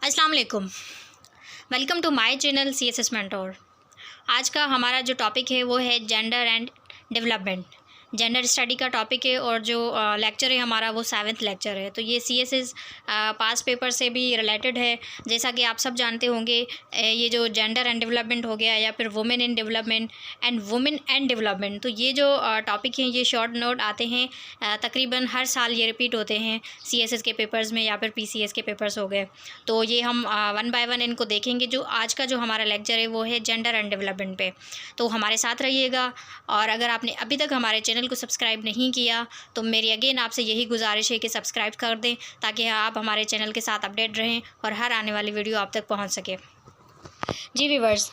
अस्सलाम वालेकुम। Welcome to my channel CSS mentor. आज का हमारा जो टॉपिक है वो है gender and development. Gender study का टॉपिक है और जो लेक्चर है हमारा वो 7th लेक्चर है। तो ये CSS पास पेपर से भी रिलेटेड है। जैसा कि आप सब जानते होंगे ये जो जेंडर एंड डेवलपमेंट हो गया या फिर women in development and women and development, तो ये जो टॉपिक हैं ये शॉर्ट नोट आते हैं। तकरीबन हर साल ये रिपीट होते हैं CSS के पेपर्स में या फिर PCS के पेपर्स हो गए। तो ये हम वन बाय वन इनको देखेंगे। जो आज का जो हमारा लेक्चर है वो है जेंडर एंड डेवलपमेंट पे। तो हमारे साथ रहिएगा। और अगर आपने अभी तक हमारे चैनल को सब्सक्राइब नहीं किया तो मेरी अगेन आपसे यही गुजारिश है कि सब्सक्राइब कर दें ताकि आप हमारे चैनल के साथ अपडेट रहें और हर आने वाली वीडियो आप तक पहुंच सके। जी व्यूअर्स,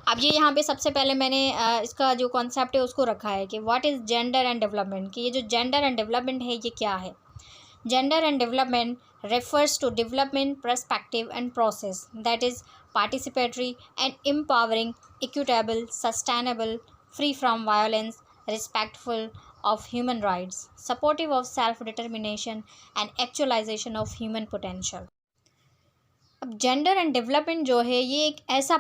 अब ये यहाँ पे सबसे पहले मैंने इसका जो कॉन्सेप्ट है उसको रखा है कि what is gender and development, कि ये जो जेंडर एंड डेवलपमेंट है ये क्या है। Gender and development refers to development perspective and process that is participatory and empowering, equitable, sustainable, free from violence, respectful of human rights, supportive of self-determination and actualization of human potential। अब gender and development जो है ये एक ऐसा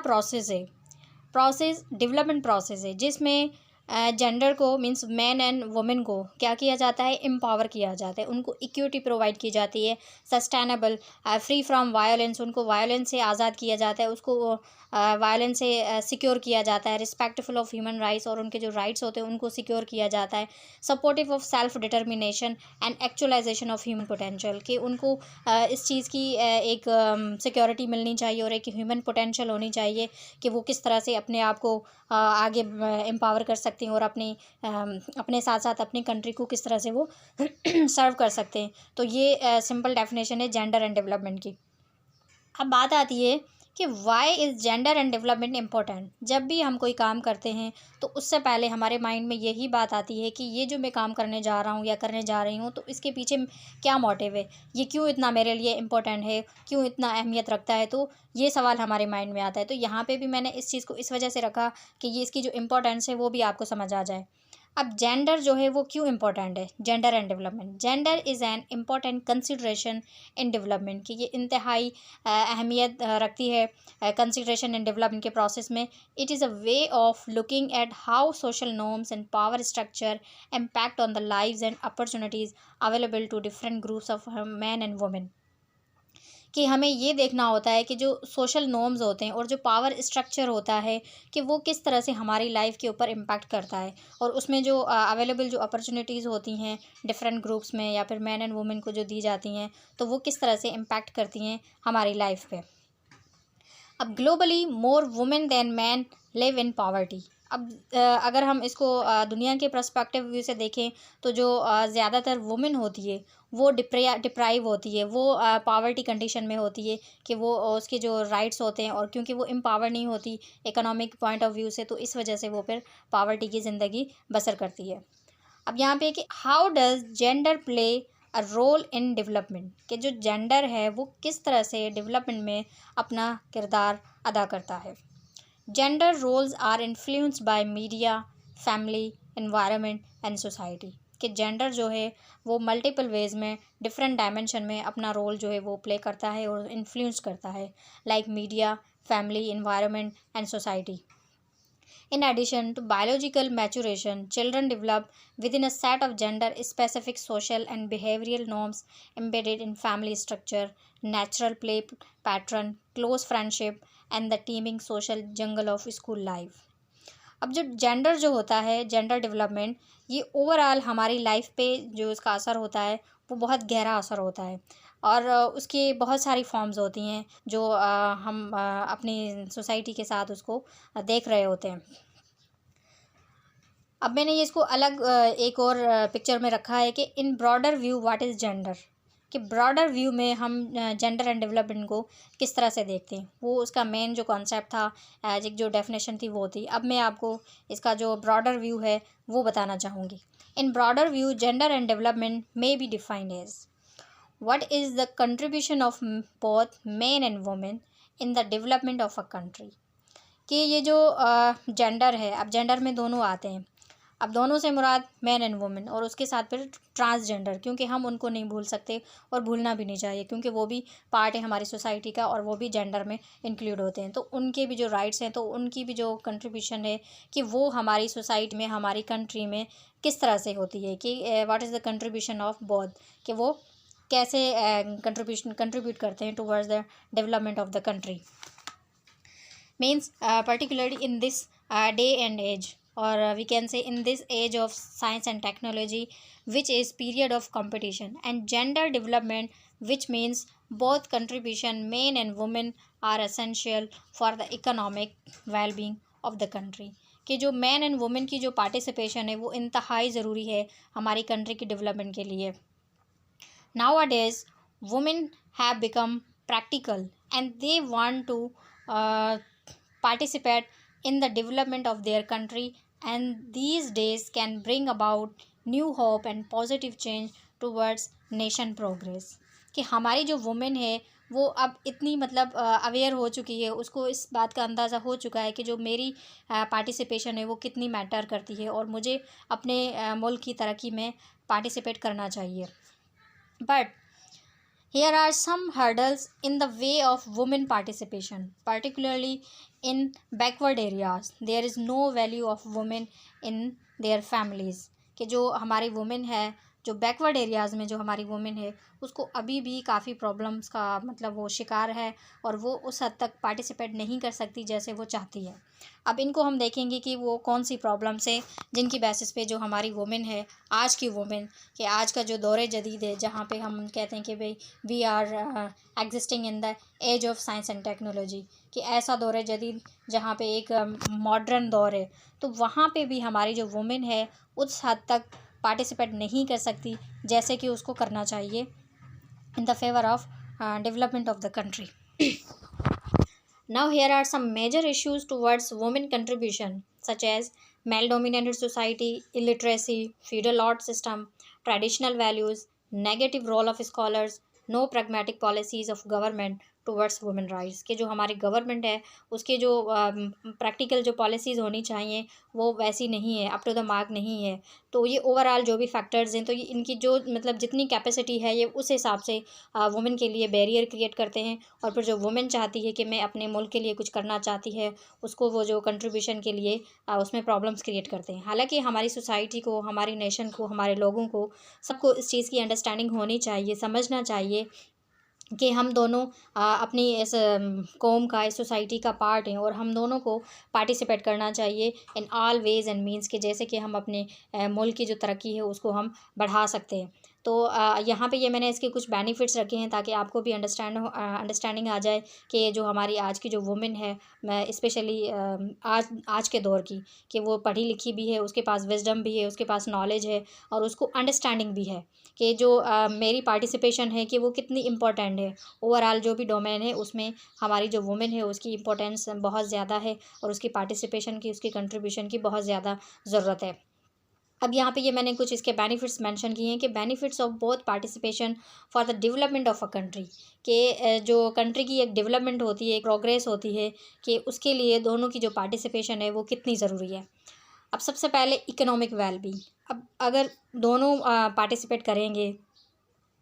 development process है जिसमें gender को means man and women को क्या किया जाता है, एम्पावर किया जाता है, उनको इक्विटी प्रोवाइड की जाती है, सस्टेनेबल, फ्री फ्रॉम वायलेंस, उनको वायलेंस से आज़ाद किया जाता है, उसको वायलेंस से सिक्योर किया जाता है, रिस्पेक्टफुल ऑफ ह्यूमन राइट्स, और उनके जो राइट्स होते हैं उनको सिक्योर किया जाता है, supportive of self determination and actualization of human potential, कि उनको इस चीज़ की एक सिक्योरिटी मिलनी चाहिए और एक ह्यूमन पोटेंशियल होनी चाहिए कि वो किस तरह से अपने आप को आगे एम्पावर कर सकते हैं और अपने साथ साथ अपनी कंट्री को किस तरह से वो सर्व कर सकते हैं। तो ये सिंपल डेफिनेशन है जेंडर एंड डेवलपमेंट की। अब बात आती है कि why is gender and development important. जब भी हम कोई काम करते हैं तो उससे पहले हमारे माइंड में यही बात आती है कि ये जो मैं काम करने जा रहा हूँ या करने जा रही हूँ तो इसके पीछे क्या मोटिव है, ये क्यों इतना मेरे लिए इम्पोर्टेंट है, क्यों इतना अहमियत रखता है। तो ये सवाल हमारे माइंड में आता है। तो यहाँ पे भी मैंने इस चीज़ को इस वजह से रखा कि ये इसकी जो इम्पोर्टेंस है वो भी आपको समझ आ जाए। अब जेंडर जो है वो क्यों इम्पोर्टेंट है, gender and development. Gender is an important consideration in development, कि ये इंतहाई अहमियत रखती है कंसिडरेशन इन डेवलपमेंट के प्रोसेस में। It is a way of looking at how social norms and power structure impact on the lives and opportunities available to different groups of man and women. कि हमें ये देखना होता है कि जो सोशल नॉर्म्स होते हैं और जो पावर स्ट्रक्चर होता है कि वो किस तरह से हमारी लाइफ के ऊपर इम्पैक्ट करता है, और उसमें जो अवेलेबल जो अपॉर्चुनिटीज़ होती हैं डिफरेंट ग्रुप्स में या फिर मैन एंड वुमेन को जो दी जाती हैं तो वो किस तरह से इम्पैक्ट करती हैं हमारी लाइफ पे। अब globally more women than man live in poverty. अब अगर हम इसको दुनिया के पर्सपेक्टिव व्यू से देखें तो जो ज़्यादातर वुमेन होती है वो डिप्राइव होती है, वो पॉवर्टी कंडीशन में होती है कि वो उसके जो राइट्स होते हैं, और क्योंकि वो एम्पावर नहीं होती इकोनॉमिक पॉइंट ऑफ व्यू से तो इस वजह से वो फिर पॉवर्टी की ज़िंदगी बसर करती है। अब यहाँ पे कि how does gender play a role in development, कि जो जेंडर है वो किस तरह से डेवलपमेंट में अपना किरदार अदा करता है। Gender roles are influenced by media, family, environment and society, कि जेंडर जो है वो मल्टीपल वेज में डिफरेंट डायमेंशन में अपना रोल जो है वो प्ले करता है और इन्फ्लुएंस करता है, like media, family, environment and society. In addition to biological maturation, children develop within a set of gender specific social and behavioral norms embedded in family structure, natural play pattern, close friendship, and the teeming social jungle of school life। अब जो gender जो होता है, gender development, ये overall हमारी life पे जो इसका असर होता है वो बहुत गहरा असर होता है, और उसकी बहुत सारी फॉर्म्स होती हैं जो हम अपनी सोसाइटी के साथ उसको देख रहे होते हैं। अब मैंने ये इसको अलग एक और पिक्चर में रखा है कि इन broader view what is gender, कि ब्रॉडर व्यू में हम जेंडर एंड डेवलपमेंट को किस तरह से देखते हैं। वो उसका मेन जो कॉन्सेप्ट था, एक जो डेफिनेशन थी वो थी। अब मैं आपको इसका जो ब्रॉडर व्यू है वो बताना चाहूँगी। In broader view gender and development may be defined as what is the contribution of both man and women in the development of a country, कि ये जो जेंडर है, अब जेंडर में दोनों आते हैं, अब दोनों से मुराद मैन एंड वुमेन, और उसके साथ फिर ट्रांसजेंडर, क्योंकि हम उनको नहीं भूल सकते और भूलना भी नहीं चाहिए, क्योंकि वो भी पार्ट है हमारी सोसाइटी का और वो भी जेंडर में इंक्लूड होते हैं। तो उनके भी जो राइट्स हैं, तो उनकी भी जो कंट्रीब्यूशन है कि वो हमारी सोसाइटी में, हमारी कंट्री में किस तरह से होती है, कि what is the contribution of both, कि वो कैसे कंट्रीब्यूट करते हैं towards the development of the country. Means particularly in this day and age, or we can say in this age of science and technology, which is period of competition and gender development, which means both contribution men and women are essential for the economic well-being of the country, कि जो man and women की जो participation है वो इंतहाई ज़रूरी है हमारी कंट्री की डेवलपमेंट के लिए। Nowadays women have become practical and they want to uh, participate in the development of their country, and these days can bring about new hope and positive change towards nation progress, कि हमारी जो women है वो अब इतनी मतलब aware हो चुकी है, उसको इस बात का अंदाज़ा हो चुका है कि जो मेरी पार्टिसिपेशन है वो कितनी मैटर करती है और मुझे अपने मुल्क की तरक्की में पार्टिसिपेट करना चाहिए। But here are some hurdles in the way of women participation, particularly in backward areas. There is no value of women in their families, कि जो हमारी वुमेन है, जो बैकवर्ड एरियाज़ में जो हमारी वुमेन है, उसको अभी भी काफ़ी प्रॉब्लम्स का मतलब वो शिकार है और वो उस हद तक पार्टिसिपेट नहीं कर सकती जैसे वो चाहती है। अब इनको हम देखेंगे कि वो कौन सी प्रॉब्लम्स है जिनकी बेसिस पे जो हमारी वुमेन है, आज की वुमेन, कि आज का जो दौर जदीद है जहाँ पे हम कहते हैं कि भाई we are existing in the age of science and technology, कि ऐसा दौर जदीद जहाँ पे एक मॉडर्न दौर है, तो वहाँ पे भी हमारी जो वुमेन है उस हद तक पार्टिसिपेट नहीं कर सकती जैसे कि उसको करना चाहिए in the favor of development of the country. Now here are some major issues towards women contribution, such as male dominated society, illiteracy, feudal lord system, traditional values, negative role of scholars, no pragmatic policies of government towards women rights, के जो हमारी government है उसके जो practical जो policies होनी चाहिए वो वैसी नहीं है, अप टू द मार्क नहीं है। तो ये ओवरऑल जो भी फैक्टर्स हैं, तो ये इनकी जो मतलब जितनी कैपेसिटी है ये उस हिसाब से वुमेन के लिए बैरियर क्रिएट करते हैं, और फिर जो वुमेन चाहती है कि मैं अपने मुल्क के लिए कुछ करना चाहती है, उसको वो जो कंट्रीब्यूशन के लिए उसमें प्रॉब्लम्स क्रिएट करते हैं। हालांकि हमारी सोसाइटी को, हमारी नेशन को, हमारे लोगों को, सबको इस चीज़ की अंडरस्टैंडिंग होनी चाहिए, समझना चाहिए कि हम दोनों अपनी इस कौम का, इस सोसाइटी का पार्ट हैं और हम दोनों को पार्टिसिपेट करना चाहिए in all ways and means, के जैसे कि हम अपने मुल्क की जो तरक्की है उसको हम बढ़ा सकते हैं। तो यहाँ पे ये मैंने इसके कुछ बेनिफिट्स रखे हैं ताकि आपको भी अंडरस्टैंडिंग आ जाए कि जो हमारी आज की जो वुमेन है, मैं स्पेशली आज के दौर की, कि वो पढ़ी लिखी भी है, उसके पास विजडम भी है, उसके पास नॉलेज है और उसको अंडरस्टैंडिंग भी है कि जो मेरी पार्टिसिपेशन है कि वो कितनी इम्पोर्टेंट है। ओवरऑल जो भी डोमेन है उसमें हमारी जो वुमेन है उसकी इम्पोर्टेंस बहुत ज़्यादा है और उसकी पार्टिसिपेशन की, उसकी कंट्रीब्यूशन की बहुत ज़्यादा ज़रूरत है। अब यहाँ पे ये मैंने कुछ इसके बेनिफिट्स मेंशन किए हैं कि benefits of both participation for the development of a country, कि जो कंट्री की एक डेवलपमेंट होती है, एक प्रोग्रेस होती है, कि उसके लिए दोनों की जो पार्टिसिपेशन है वो कितनी ज़रूरी है। अब सबसे पहले इकोनॉमिक वेलबींग, अब अगर दोनों पार्टिसिपेट करेंगे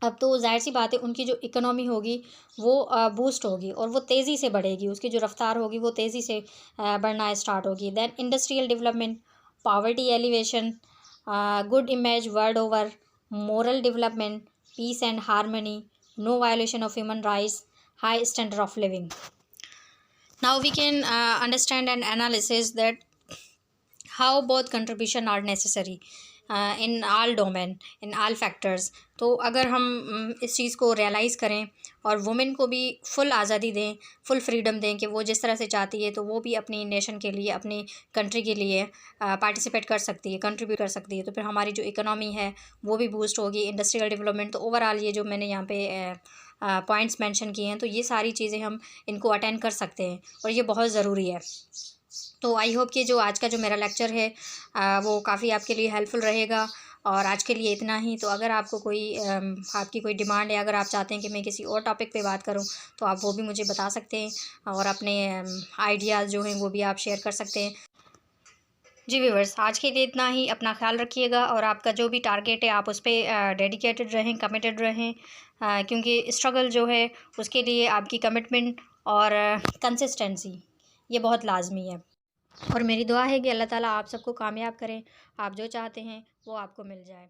अब तो ज़ाहिर सी बात है उनकी जो इकोनॉमी होगी वो बूस्ट होगी और वो तेज़ी से बढ़ेगी, उसकी जो रफ्तार होगी वो तेज़ी से बढ़ना स्टार्ट होगी। Then industrial development, poverty alleviation, good image world over, moral development, peace and harmony, no violation of human rights, high standard of living. Now we can understand and analysis that how both contribution are necessary in all domain, in all factors. तो अगर हम इस चीज़ को realise करें और women को भी full आज़ादी दें, फुल फ्रीडम दें कि वो जिस तरह से चाहती है तो वो भी अपनी नेशन के लिए, अपनी कंट्री के लिए पार्टिसिपेट कर सकती है, कंट्रीब्यूट कर सकती है, तो फिर हमारी जो इकोनॉमी है वो भी बूस्ट होगी, इंडस्ट्रियल डेवलपमेंट। तो ओवरऑल ये जो मैंने यहाँ पे पॉइंट्स मेंशन किए हैं तो ये सारी चीज़ें हम इनको अटेंड कर सकते हैं और ये बहुत ज़रूरी है। तो आई होप कि जो आज का जो मेरा लेक्चर है वो काफ़ी आपके लिए हेल्पफुल रहेगा और आज के लिए इतना ही। तो अगर आपको कोई आपकी कोई डिमांड है, अगर आप चाहते हैं कि मैं किसी और टॉपिक पे बात करूं तो आप वो भी मुझे बता सकते हैं और अपने आइडियाज़ जो हैं वो भी आप शेयर कर सकते हैं। जी व्यूअर्स, आज के लिए इतना ही। अपना ख्याल रखिएगा और आपका जो भी टारगेट है आप उस पे डेडिकेटेड रहें, कमिटेड रहें, क्योंकि स्ट्रगल जो है उसके लिए आपकी कमिटमेंट और कंसिस्टेंसी ये बहुत लाजमी है। और मेरी दुआ है कि अल्लाह ताला आप सबको कामयाब करें, आप जो चाहते हैं वो आपको मिल जाए।